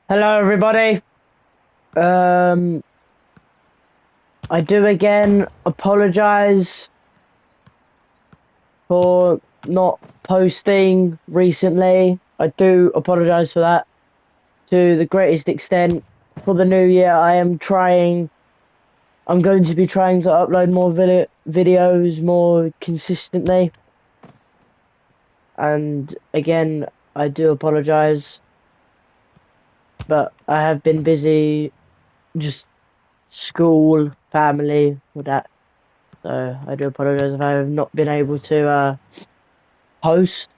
Hello, everybody. Um, I do again apologize for not posting recently. I do apologize for that to the greatest extent. For the new year, I'm going to be trying to upload more videos more consistently. And again, I do apologize, but I have been busy just school, family, with that. So I do apologize if I have not been able to post,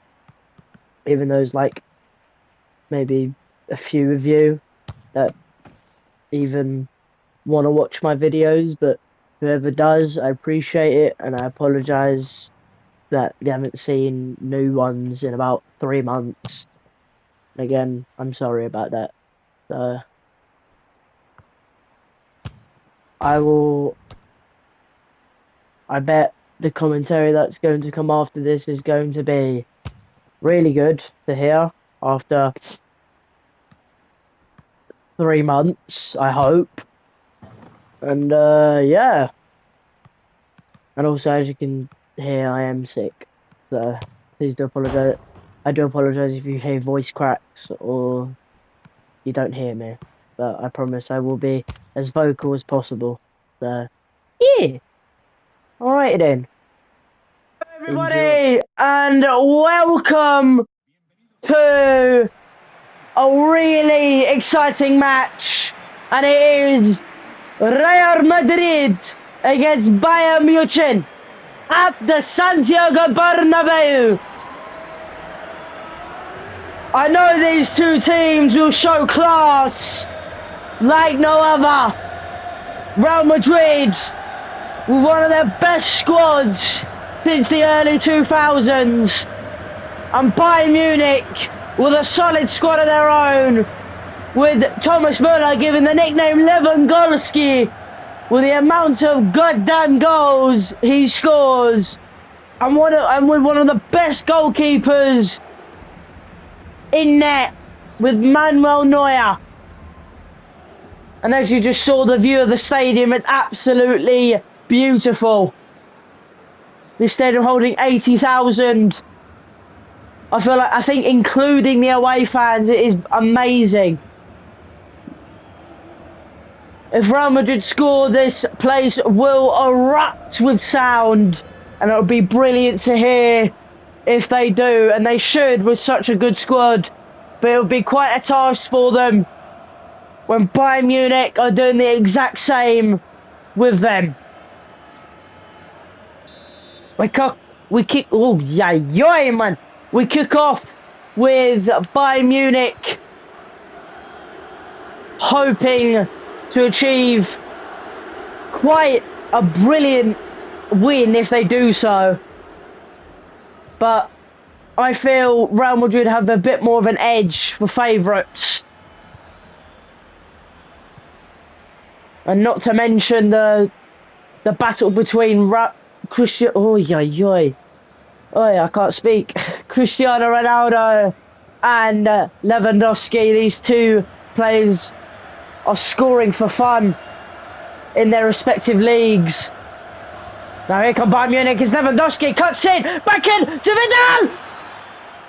even though there's like maybe a few of you that even want to watch my videos, but whoever does, I appreciate it, and I apologize that you haven't seen new ones in about 3 months. Again, I'm sorry about that. So I bet the commentary that's going to come after this is going to be really good to hear after 3 months, I hope. And yeah. And also, as you can hear, I am sick. So please do apologize. I do apologize if you hear voice cracks or you don't hear me. But I promise I will be as vocal as possible. So yeah. Alright then. Hello everybody, and welcome to a really exciting match. And it is Real Madrid against Bayern Munich at the Santiago Bernabeu. I know these two teams will show class like no other. Real Madrid with one of their best squads since the early 2000s, and Bayern Munich with a solid squad of their own, with Thomas Müller given the nickname Lewandowski with the amount of goddamn goals he scores, and with one of the best goalkeepers in net with Manuel Neuer. And as you just saw, the view of the stadium, it's absolutely beautiful. This stadium holding 80,000. I think including the away fans, it is amazing. If Real Madrid score, this place will erupt with sound, and it'll be brilliant to hear if they do, and they should with such a good squad. But it'll be quite a task for them when Bayern Munich are doing the exact same with them. We kick off with Bayern Munich hoping to achieve quite a brilliant win if they do so. But I feel Real Madrid have a bit more of an edge for favourites. And not to mention the battle between Cristiano I can't speak. Cristiano Ronaldo and Lewandowski. These two players are scoring for fun in their respective leagues. Now here comes Bayern Munich. It's Lewandowski, cuts in, back in to Vidal,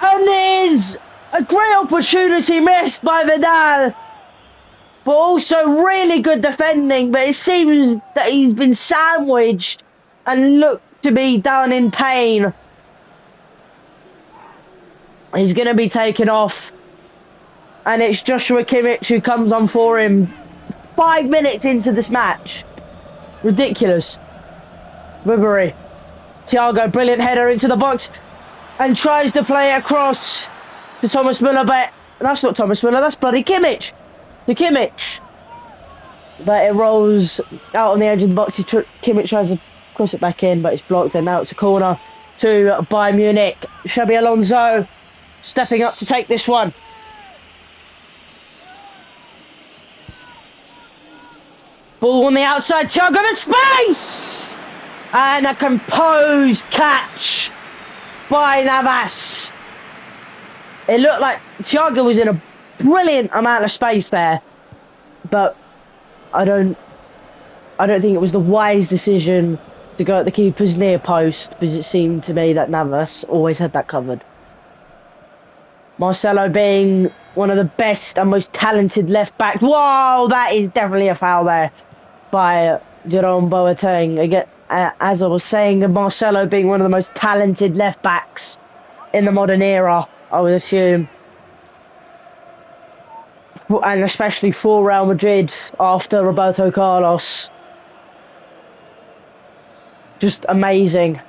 and there's a great opportunity missed by Vidal, but also really good defending. But it seems that he's been sandwiched and looked to be down in pain. He's going to be taken off, and it's Joshua Kimmich who comes on for him 5 minutes into this match. Ridiculous. Ribery. Thiago, brilliant header into the box, and tries to play it across to Thomas Müller, but that's not Thomas Müller, that's bloody Kimmich. To Kimmich. But it rolls out on the edge of the box. Kimmich tries to cross it back in, but it's blocked, and now it's a corner to Bayern Munich. Xabi Alonso stepping up to take this one. Ball on the outside, Thiago in space! And a composed catch by Navas. It looked like Thiago was in a brilliant amount of space there, but I don't think it was the wise decision to go at the keeper's near post, because it seemed to me that Navas always had that covered. Marcelo being one of the best and most talented left backs. Whoa, that is definitely a foul there by Jerome Boateng. Again, as I was saying, Marcelo being one of the most talented left backs in the modern era, I would assume. And especially for Real Madrid after Roberto Carlos. Just amazing.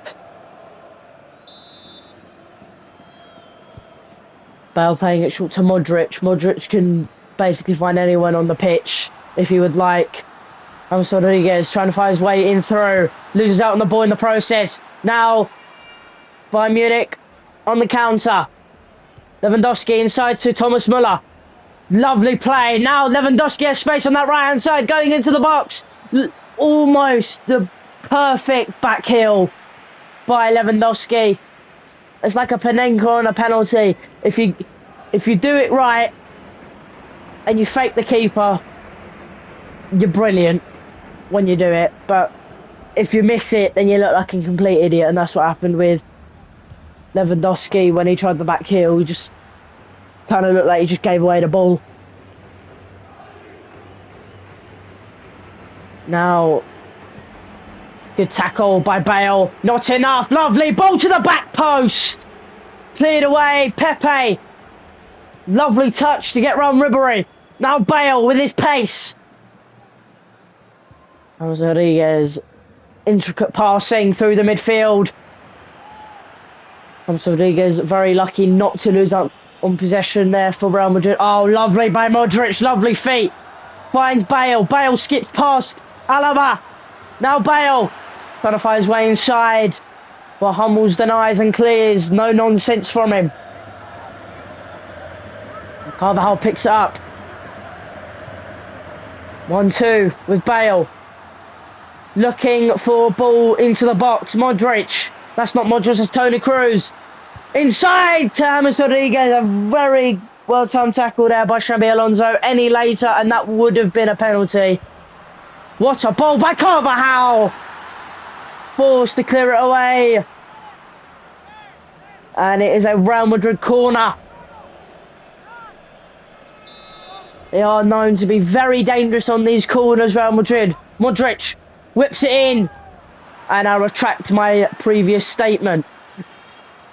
Bale playing it short to Modric. Modric can basically find anyone on the pitch if he would like. James Rodriguez trying to find his way in through. Loses out on the ball in the process. Now, Bayern Munich on the counter. Lewandowski inside to Thomas Müller. Lovely play. Now Lewandowski has space on that right-hand side, going into the box. Almost the perfect back heel by Lewandowski. It's like a Panenka on a penalty. If you do it right and you fake the keeper, you're brilliant when you do it. But if you miss it, then you look like a complete idiot, and that's what happened with Lewandowski when he tried the back heel. He just kind of looked like he just gave away the ball. Now, good tackle by Bale. Not enough. Lovely ball to the back post. Cleared away. Pepe. Lovely touch to get round Ribery. Now Bale with his pace. James Rodriguez. Intricate passing through the midfield. James Rodriguez very lucky not to lose out on possession there for Real Madrid. Oh, lovely by Modric. Lovely feet. Finds Bale. Bale skips past Alaba. Now Bale. Trying to find his way inside. But Hummels denies and clears. No nonsense from him. Carvajal picks it up. 1-2 with Bale. Looking for a ball into the box. Modric. That's not Modric, it's Toni Kroos. Inside to James Rodriguez. A very well-timed tackle there by Xabi Alonso. Any later and that would have been a penalty. What a ball by Carvajal. Forced to clear it away. And it is a Real Madrid corner. They are known to be very dangerous on these corners, Real Madrid. Modric whips it in. And I retract my previous statement.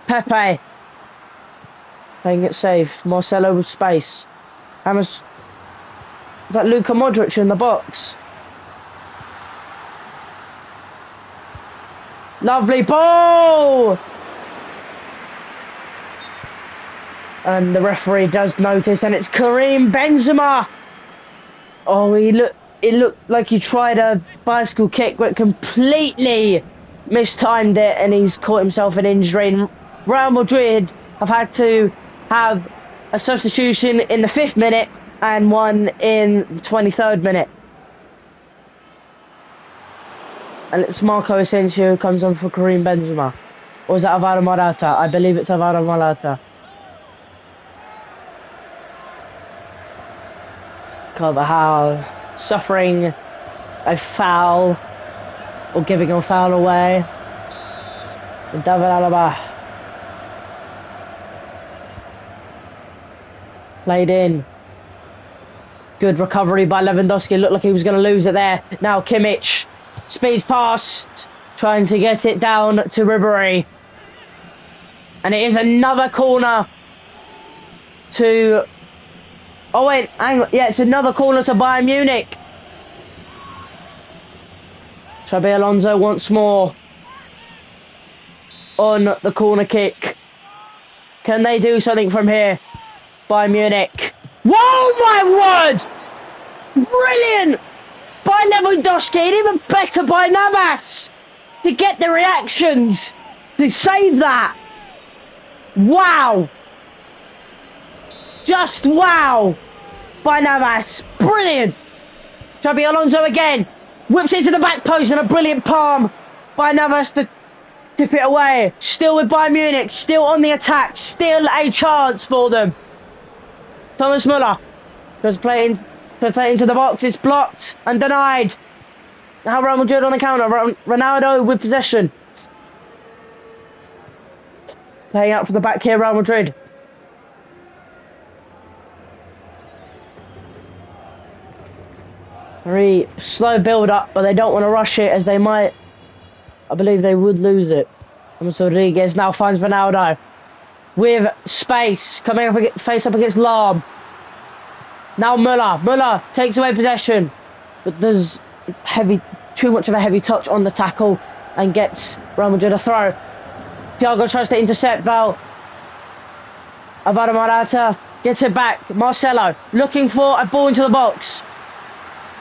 Pepe. Playing it safe. Marcelo with space. Is that Luka Modric in the box? Lovely ball! And the referee does notice, and it's Karim Benzema. Oh, it looked like he tried a bicycle kick, but completely mistimed it, and he's caught himself an injury. And Real Madrid have had to have a substitution in the 5th minute and one in the 23rd minute. And it's Marco Asensio who comes on for Karim Benzema. Or is that Alvaro Morata? I believe it's Alvaro Morata. Carvajal suffering a foul, or giving a foul away. And David Alaba. Played in. Good recovery by Lewandowski. Looked like he was going to lose it there. Now Kimmich. Speeds past, trying to get it down to Ribery. And it is another corner to... Oh wait, hang on. Yeah, it's another corner to Bayern Munich. Xabi Alonso once more on the corner kick. Can they do something from here? Bayern Munich. Whoa, my word! Brilliant! By Lewandowski, and even better by Navas to get the reactions to save that. Wow, just wow by Navas, brilliant. Xabi Alonso again whips into the back post, and a brilliant palm by Navas to tip it away. Still with Bayern Munich, still on the attack, still a chance for them. Thomas Müller goes playing into the box. It's blocked and denied. Now Real Madrid on the counter. Ronaldo with possession. Playing out from the back here, Real Madrid. Very slow build up, but they don't want to rush it as they might. I believe they would lose it. Ramos Rodriguez now finds Ronaldo with space, coming up face up against Lahm. Now Müller takes away possession, but there's too much of a heavy touch on the tackle and gets Real Madrid a throw. Thiago tries to intercept Val. Alvaro Morata gets it back. Marcelo looking for a ball into the box.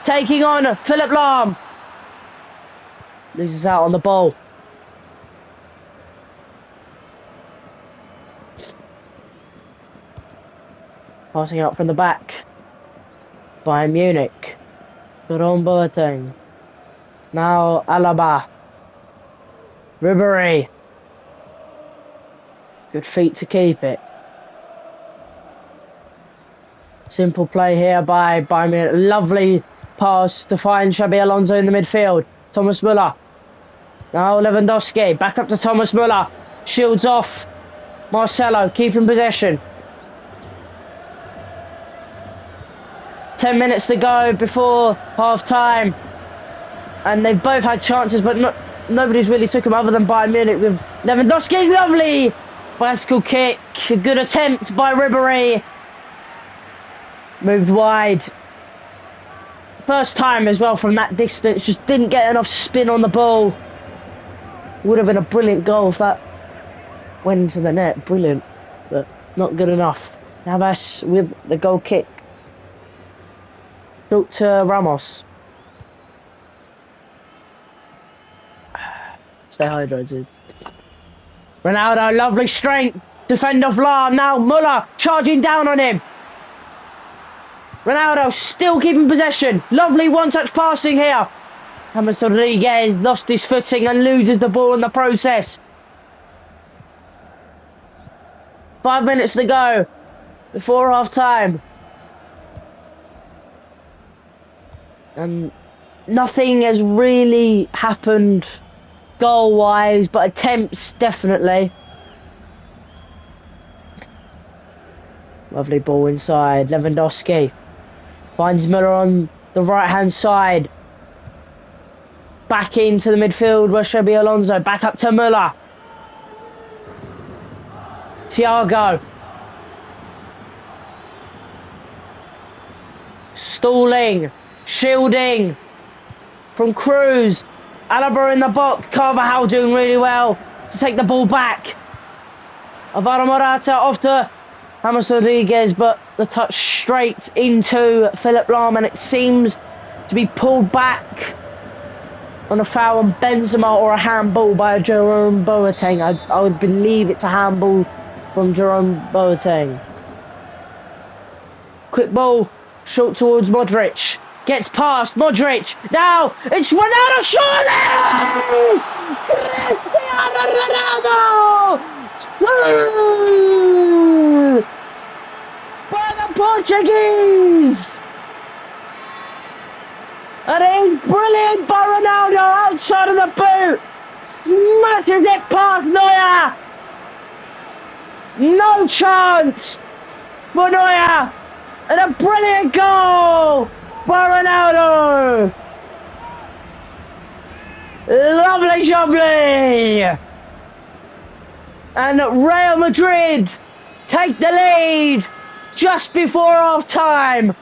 Taking on Philipp Lahm. Loses out on the ball. Passing out from the back. Bayern Munich. Jerome Boateng. Now Alaba. Ribéry. Good feet to keep it. Simple play here by Bayern Munich. Lovely pass to find Xabi Alonso in the midfield. Thomas Müller. Now Lewandowski. Back up to Thomas Müller. Shields off. Marcelo keeping possession. 10 minutes to go before half time. And they've both had chances, but nobody's really took them other than Bayern Munich with Lewandowski's lovely bicycle kick. A good attempt by Ribéry. Moved wide. First time as well from that distance. Just didn't get enough spin on the ball. Would have been a brilliant goal if that went into the net. Brilliant. But not good enough. Navas with the goal kick. Dr. Ramos. Stay hydrated. Ronaldo, lovely strength. Defend off Lahm. Now Müller charging down on him. Ronaldo still keeping possession. Lovely one-touch passing here. James Rodriguez lost his footing and loses the ball in the process. 5 minutes to go before half-time. And nothing has really happened goal-wise, but attempts definitely. Lovely ball inside. Lewandowski finds Müller on the right-hand side. Back into the midfield where Xabi Alonso. Back up to Müller. Thiago. Stalling. Shielding from Cruz. Alaba in the box. Carvajal doing really well to take the ball back. Alvaro Morata off to James Rodriguez, but the touch straight into Philipp Lahm, and it seems to be pulled back on a foul on Benzema or a handball by Jerome Boateng. I would believe it's a handball from Jerome Boateng. Quick ball, short towards Modric. Gets past Modric. Now it's Ronaldo surely! Cristiano Ronaldo! By the Portuguese! And it is brilliant by Ronaldo outside of the boot. Massive get past Neuer. No chance for Neuer. And a brilliant goal by Ronaldo. Lovely jubbly. And Real Madrid take the lead just before half time.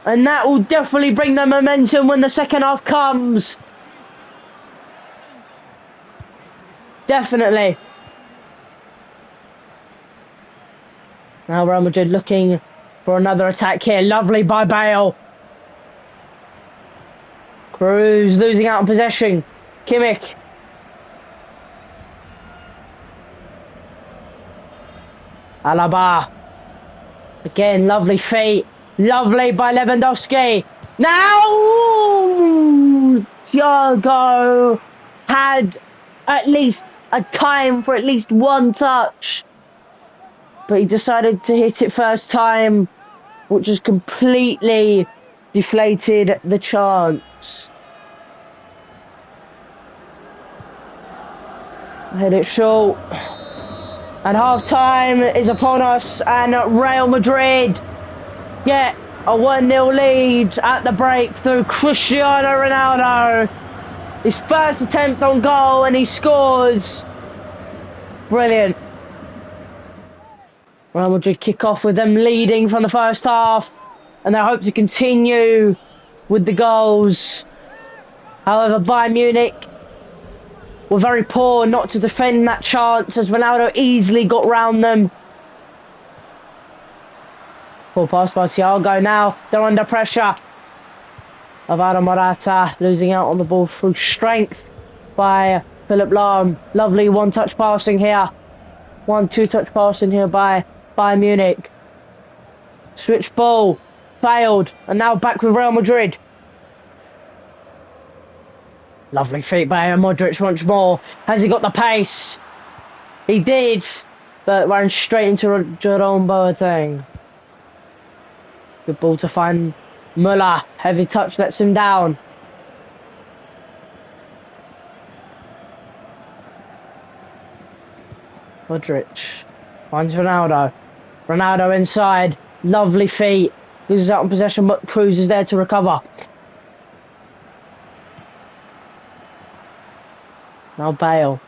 And that will definitely bring the momentum when the second half comes. Definitely. Now Real Madrid looking for another attack here. Lovely by Bale. Cruz losing out on possession. Kimmich. Alaba. Again, lovely feet. Lovely by Lewandowski. Now Thiago had at least a time for at least one touch. but he decided to hit it first time, which has completely deflated the chance. Hit it short. And half-time is upon us, and Real Madrid get a 1-0 lead at the break through Cristiano Ronaldo. His first attempt on goal, and he scores. Brilliant. Real Madrid kick off with them leading from the first half, and they hope to continue with the goals. However, Bayern Munich were very poor not to defend that chance, as Ronaldo easily got round them. Full pass by Thiago now. They're under pressure. Alvaro Morata losing out on the ball through strength by Philipp Lahm. Lovely one-touch passing here. 1-2-touch passing here by Bayern Munich. Switch ball. Failed. And now back with Real Madrid. Lovely feet by Modric once more. Has he got the pace? He did. But ran straight into Jerome Boateng. Good ball to find Müller. Heavy touch lets him down. Modric finds Ronaldo. Ronaldo inside. Lovely feet. Loses out on possession, but Cruz is there to recover. Now Bale.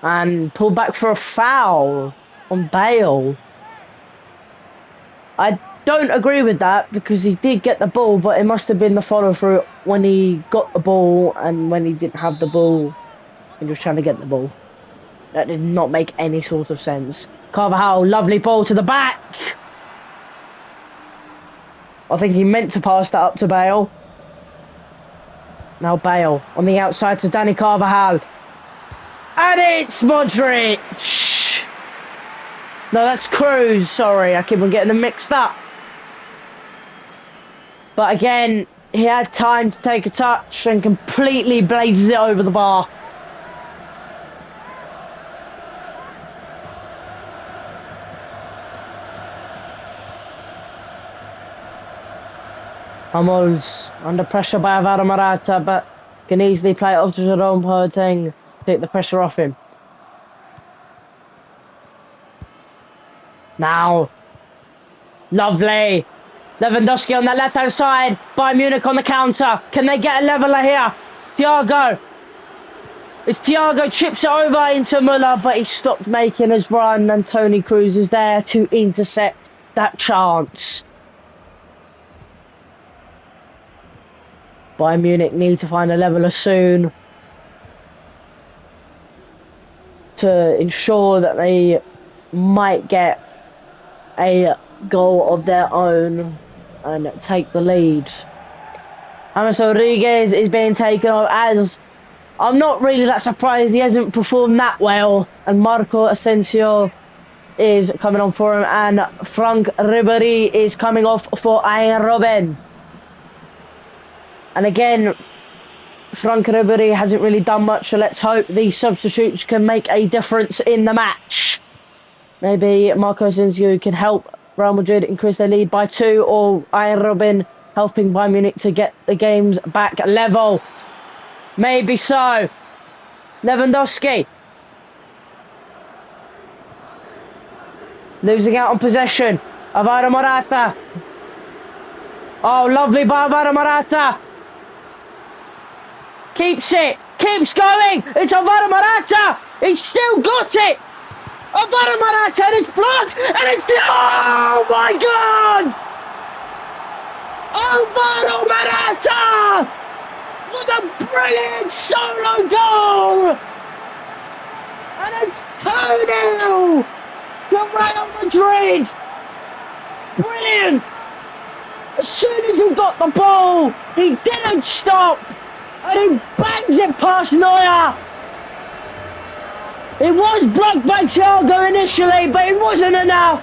And pulled back for a foul on Bale. I don't agree with that, because he did get the ball, but it must have been the follow through when he got the ball and when he didn't have the ball and he was trying to get the ball. That did not make any sort of sense. Carvajal, lovely ball to the back. I think he meant to pass that up to Bale. Now Bale on the outside to Dani Carvajal. And it's Modric. No, that's Cruz. Sorry, I keep on getting them mixed up. But again, he had time to take a touch and completely blazes it over the bar. Hummels under pressure by Alvaro Morata, but can easily play it off to Jerome Boateng, take the pressure off him. Now, lovely. Lewandowski on that left-hand side. Bayern Munich on the counter. Can they get a leveller here? Thiago. It's Thiago chips it over into Müller, but he stopped making his run, and Toni Kroos is there to intercept that chance. Bayern Munich need to find a leveller soon to ensure that they might get a goal of their own and take the lead. James Rodriguez is being taken off, as I'm not really that surprised he hasn't performed that well, and Marco Asensio is coming on for him, and Frank Ribery is coming off for Arjen Robben. And again, Frank Ribery hasn't really done much, so let's hope these substitutes can make a difference in the match. Maybe Marco Asensio can help Real Madrid increase their lead by 2, or Arjen Robben helping Bayern Munich to get the games back level. Maybe so. Lewandowski. Losing out on possession. Alvaro Morata. Oh, lovely by Alvaro Morata. Keeps it. Keeps going. It's Alvaro Morata. He's still got it. Alvaro Morata, and it's blocked, and it's oh my God! Alvaro Morata! What a brilliant solo goal! And it's 2-0 to Real Madrid. Brilliant! As soon as he got the ball, he didn't stop, and he bangs it past Neuer. It was blocked by Thiago initially, but it wasn't enough.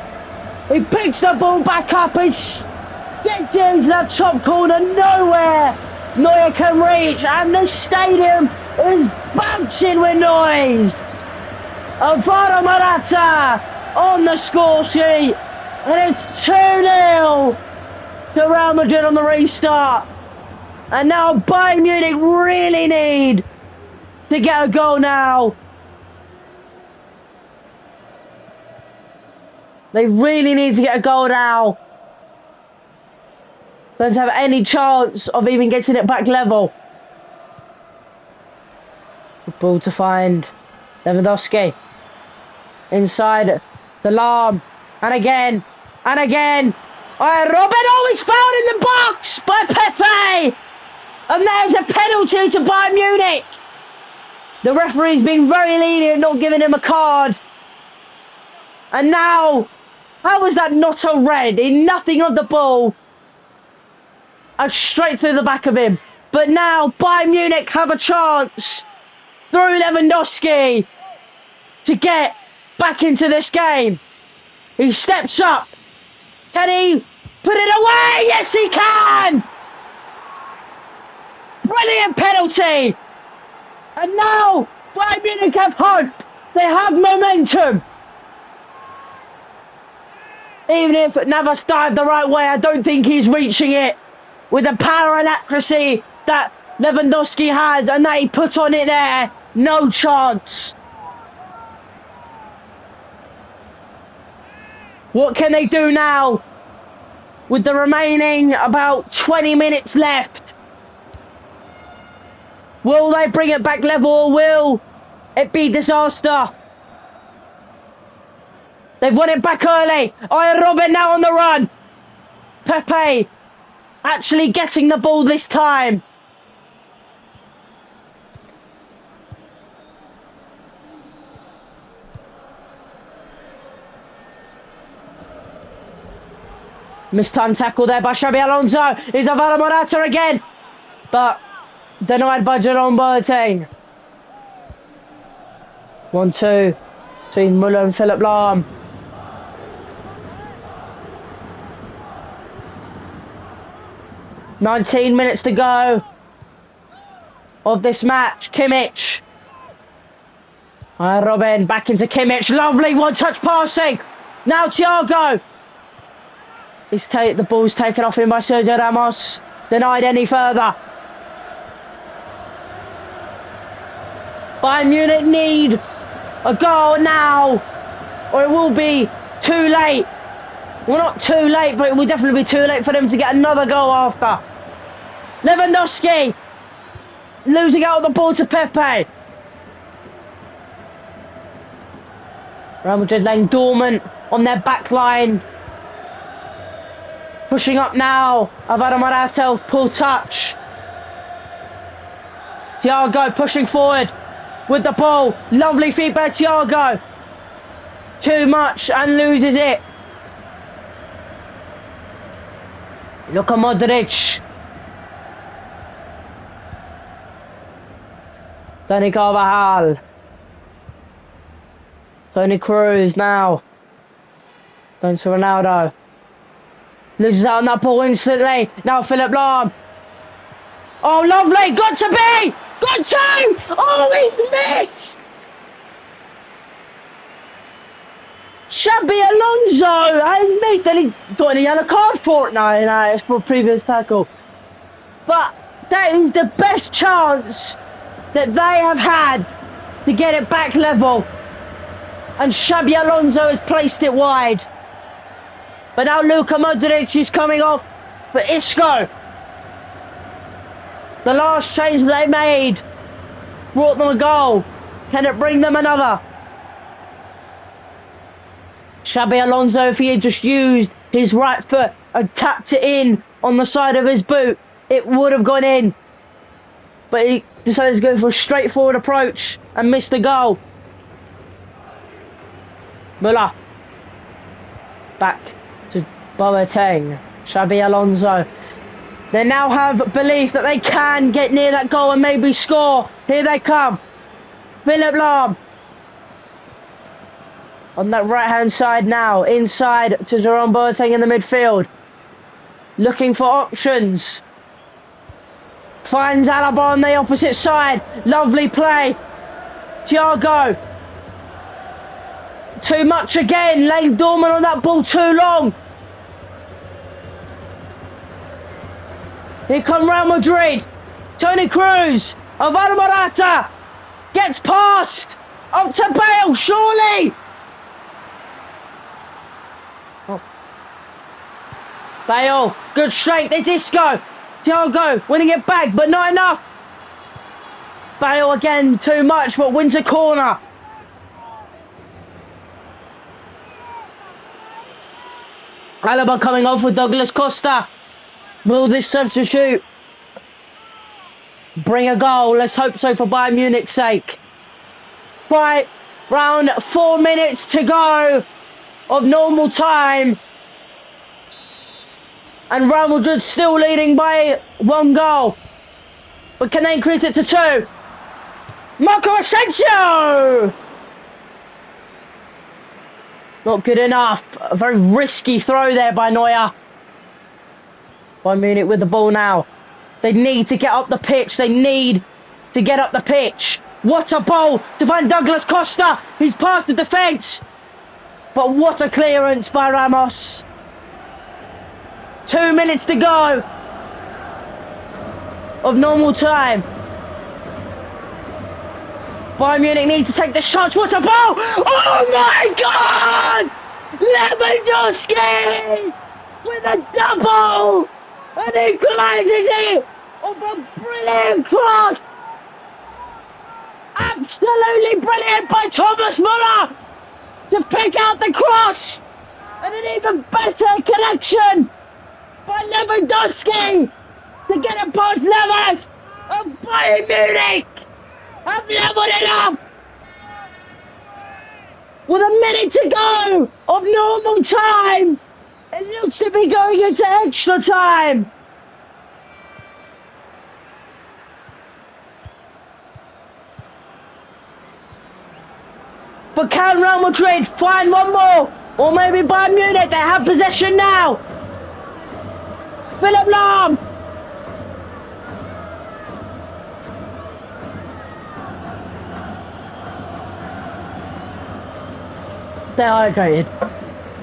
He picks the ball back up and gets into that top corner. Nowhere Neuer can reach, and the stadium is bouncing with noise. Alvaro Morata on the score sheet. And it's 2-0 to Real Madrid on the restart. And now Bayern Munich really need to get a goal now. They really need to get a goal now. Don't have any chance of even getting it back level. Good ball to find Lewandowski. Inside the Lam. And again. And again. Robin always found in the box by Pepe. And there's a penalty to Bayern Munich. The referee's been very lenient, not giving him a card. And now, how was that not a red? In nothing of the ball. And straight through the back of him. But now Bayern Munich have a chance through Lewandowski to get back into this game. He steps up. Can he put it away? Yes, he can! Brilliant penalty! And now Bayern Munich have hope. They have momentum. Even if Navas dived the right way, I don't think he's reaching it with the power and accuracy that Lewandowski has and that he put on it there. No chance. What can they do now with the remaining about 20 minutes left? Will they bring it back level or will it be disaster? They've won it back early. Robin now on the run. Pepe actually getting the ball this time. Mistimed tackle there by Xabi Alonso. Here's Alvaro Morata again. But denied by Jerome Boateng. 1-2 between Muller and Philipp Lahm. "19 minutes to go of this match. Kimmich. Robin back into Kimmich. Lovely one-touch passing. Now Thiago. The ball's taken off him by Sergio Ramos. Denied any further. Bayern Munich need a goal now, or it will be too late. Well, not too late, but it will definitely be too late for them to get another goal after. Lewandowski losing out on the ball to Pepe. Real Madrid laying dormant on their back line. Pushing up now. Alvaro Morata, pull touch. Thiago pushing forward with the ball. Lovely feed by Thiago. Too much and loses it. Luka Modric. Dani Carvajal. Toni Kroos now. Going to Ronaldo. Loses out on that ball instantly. Now Philipp Lahm. Oh, lovely. Got to be. Got to. Oh, he's missed. Xabi Alonso has missed. Then he got a yellow card for it. No, it's for a previous tackle. But that is the best chance that they have had to get it back level. And Xabi Alonso has placed it wide. But now Luka Modric is coming off for Isco. The last change they made brought them a goal. Can it bring them another? Xabi Alonso, if he had just used his right foot and tapped it in on the side of his boot, it would have gone in. But he decided to go for a straightforward approach and missed the goal. Muller. Back to Boateng. Xabi Alonso. They now have belief that they can get near that goal and maybe score. Here they come. Philipp Lahm. On that right hand side now. Inside to Jerome Boateng in the midfield. Looking for options. Finds Alaba on the opposite side. Lovely play. Thiago. Too much again. Laying dormant on that ball too long. Here come Real Madrid. Toni Kroos. Alvaro Morata. Gets past. Up to Bale. Surely. Oh. Bale. Good straight. There's Isco. Thiago winning it back, but not enough. Bale again. Too much, but wins a corner. Alaba coming off with Douglas Costa. Will this substitute bring a goal? Let's hope so for Bayern Munich's sake. Right, round 4 minutes to go of normal time. And Real Madrid still leading by 1 goal. But can they increase it to 2? Marco Asensio! Not good enough. A very risky throw there by Neuer. Bayern Munich with the ball now. They need to get up the pitch. They need to get up the pitch. What a ball to find Douglas Costa. He's past the defence. But what a clearance by Ramos. 2 minutes to go of normal time. Bayern Munich need to take the shots. What a ball! Oh my God! Lewandowski with a double and equalises it off a brilliant cross. Absolutely brilliant by Thomas Müller to pick out the cross, and an even better connection by Lewandowski to get it past Lewis, and Bayern Munich have leveled it up with a minute to go of normal time. It looks to be going into extra time. But can Real Madrid find one more? Or maybe Bayern Munich, they have possession now. Philipp Lahm. Stay hydrated.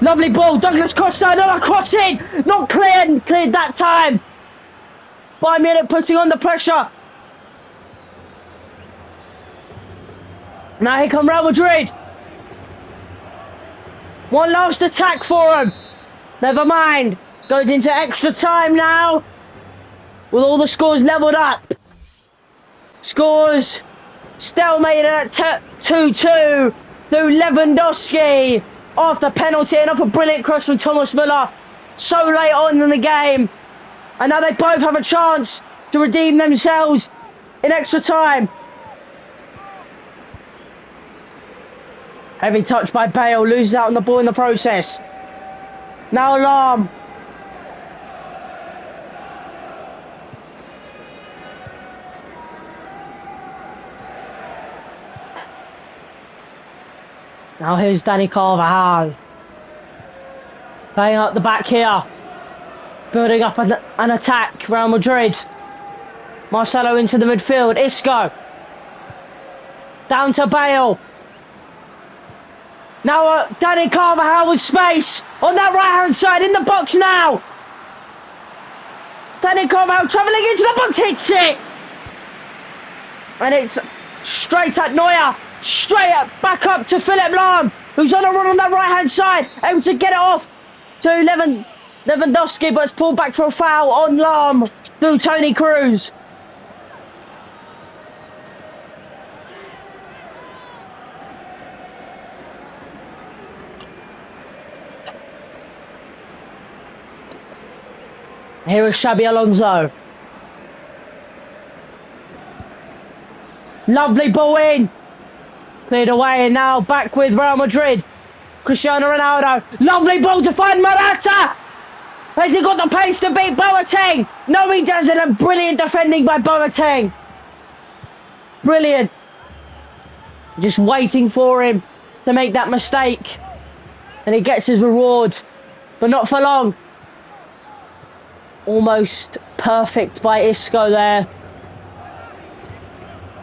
Lovely ball, Douglas Costa, another crossing. Not cleared that time. Bayern Munich putting on the pressure. Now here come Real Madrid. One last attack for him. Never mind. Goes into extra time now. With all the scores levelled up. Scores stalemated at 2-2 through Lewandowski after penalty and off a brilliant cross from Thomas Müller so late on in the game. And now they both have a chance to redeem themselves in extra time. Heavy touch by Bale, loses out on the ball in the process. Now Lahm. Now here's Dani Carvajal. Playing up the back here. Building up an attack, Real Madrid. Marcelo into the midfield, Isco. Down to Bale. Now Dani Carvajal with space on that right hand side in the box now. Dani Carvajal travelling into the box, hits it. And it's straight at Neuer. Straight up, back up to Philipp Lahm, who's on a run on that right hand side, able to get it off to Lewandowski, but it's pulled back for a foul on Lahm through Toni Kroos. Here is Xabi Alonso. Lovely ball in. Cleared away, and now back with Real Madrid. Cristiano Ronaldo. Lovely ball to find Morata. Has he got the pace to beat Boateng? No, he doesn't. And brilliant defending by Boateng. Brilliant. Just waiting for him to make that mistake. And he gets his reward. But not for long. Almost perfect by Isco there.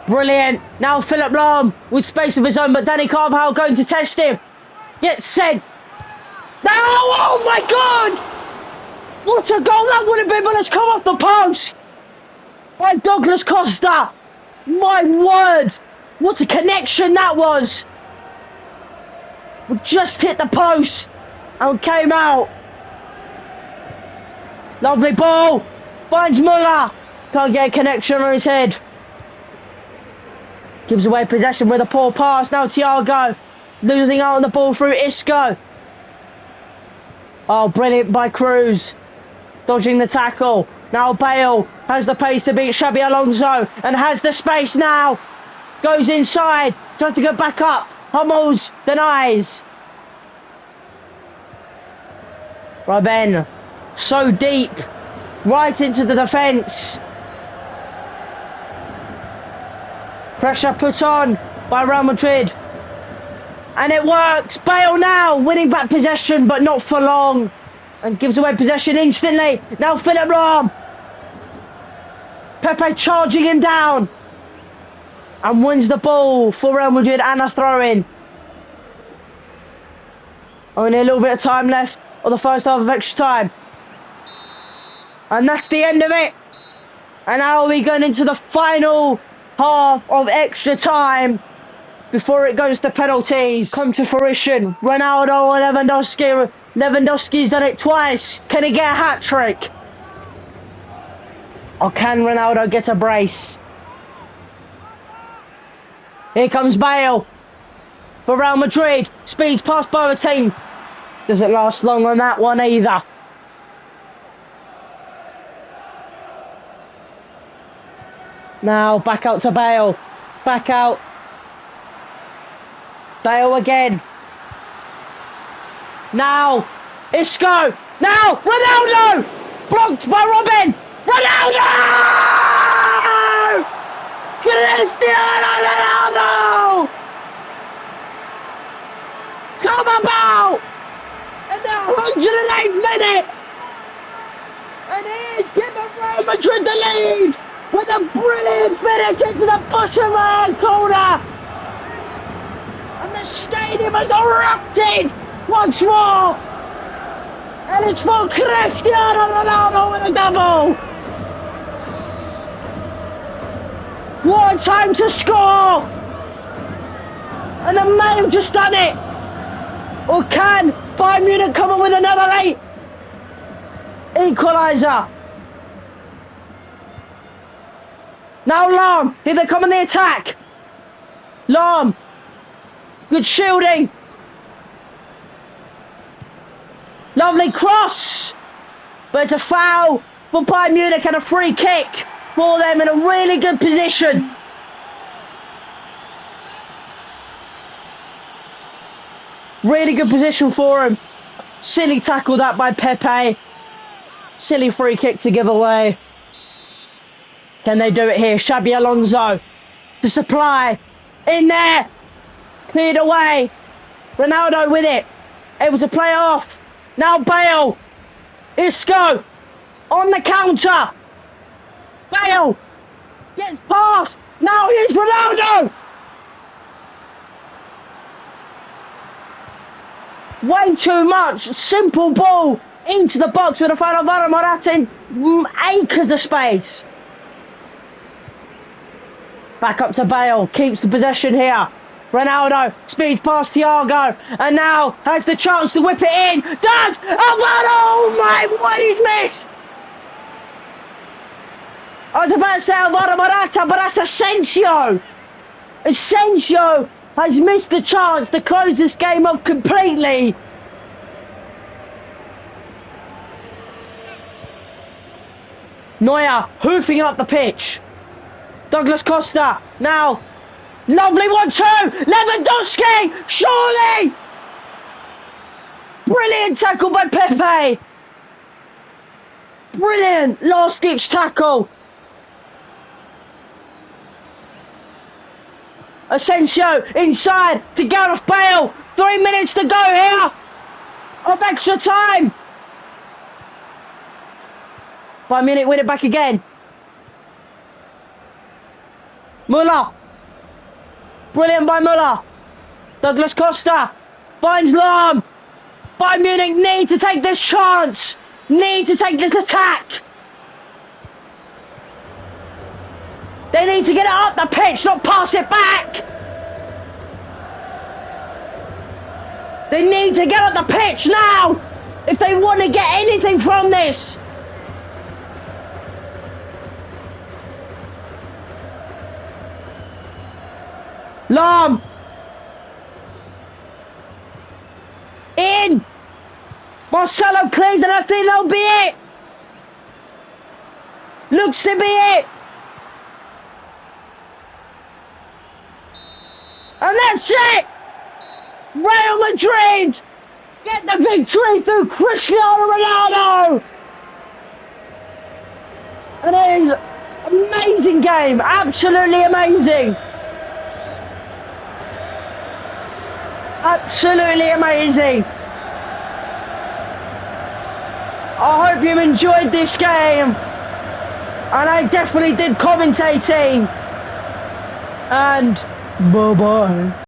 Brilliant. Now Philipp Lahm with space of his own, but Dani Carvajal going to test him. Gets sent. No! Oh my God! What a goal that would have been, but it's come off the post by Douglas Costa. My word! What a connection that was! We just hit the post and came out. Lovely ball. Finds Muller. Can't get a connection on his head. Gives away possession with a poor pass. Now Thiago losing out on the ball through Isco. Oh, brilliant by Cruz. Dodging the tackle. Now Bale has the pace to beat Xabi Alonso and has the space now. Goes inside. Tries to go back up. Hummels denies. Robben. So deep. Right into the defence. Pressure put on by Real Madrid. And it works. Bale now winning back possession, but not for long. And gives away possession instantly. Now Philip Lahm. Pepe charging him down. And wins the ball for Real Madrid and a throw-in. Only a little bit of time left on the first half of extra time. And that's the end of it. And now we're going into the final half of extra time before it goes to penalties. Come to fruition. Ronaldo or Lewandowski. Lewandowski's done it twice. Can he get a hat-trick? Or can Ronaldo get a brace? Here comes Bale for Real Madrid. Speeds past Boateng. Doesn't last long on that one either. Now back out to Bale. Back out. Bale again. Now Isco. Now Ronaldo. Blocked by Robben. Ronaldo! Cristiano Ronaldo! Come about! In the 108th minute! And he's given Real Madrid the lead with a brilliant finish into the bottom right corner! And the stadium has erupted once more! And it's for Cristiano Ronaldo with a double! What a time to score! And they may have just done it! Or can Bayern Munich come in with another 8? Equaliser. Now Lahm, here they come in the attack. Lahm. Good shielding. Lovely cross. But it's a foul for Bayern Munich and a free kick for them in a really good position. Really good position for him. Silly tackle that by Pepe. Silly free kick to give away. Can they do it here? Xabi Alonso. The supply. In there. Cleared away. Ronaldo with it. Able to play off. Now Bale. Isco. On the counter. Bale. Gets past. Now here's Ronaldo. Way too much. Simple ball into the box with a foul of Alvaro Morata anchors the space. Back up to Bale. Keeps the possession here. Ronaldo speeds past Thiago and now has the chance to whip it in. Does! Alvaro! Oh my, what he's missed! I was about to say Alvaro Morata, but that's Asensio. Asensio has missed the chance to close this game up completely. Neuer hoofing up the pitch. Douglas Costa now. Lovely 1-2. Lewandowski. Surely. Brilliant tackle by Pepe. Brilliant last ditch tackle. Asensio inside to Gareth Bale. 3 minutes to go here of extra time. Bayern Munich win it back again. Muller. Brilliant by Muller. Douglas Costa. Finds Lahm. Bayern Munich need to take this chance. Need to take this attack. They need to get it up the pitch, not pass it back. They need to get up the pitch now if they want to get anything from this. Lahm. In. Marcelo clears and I think that'll be it. Looks to be it. And that's it. Real Madrid get the victory through Cristiano Ronaldo. And it is an amazing game. Absolutely amazing. Absolutely amazing. I hope you enjoyed this game. And I definitely did commentating. And bye-bye.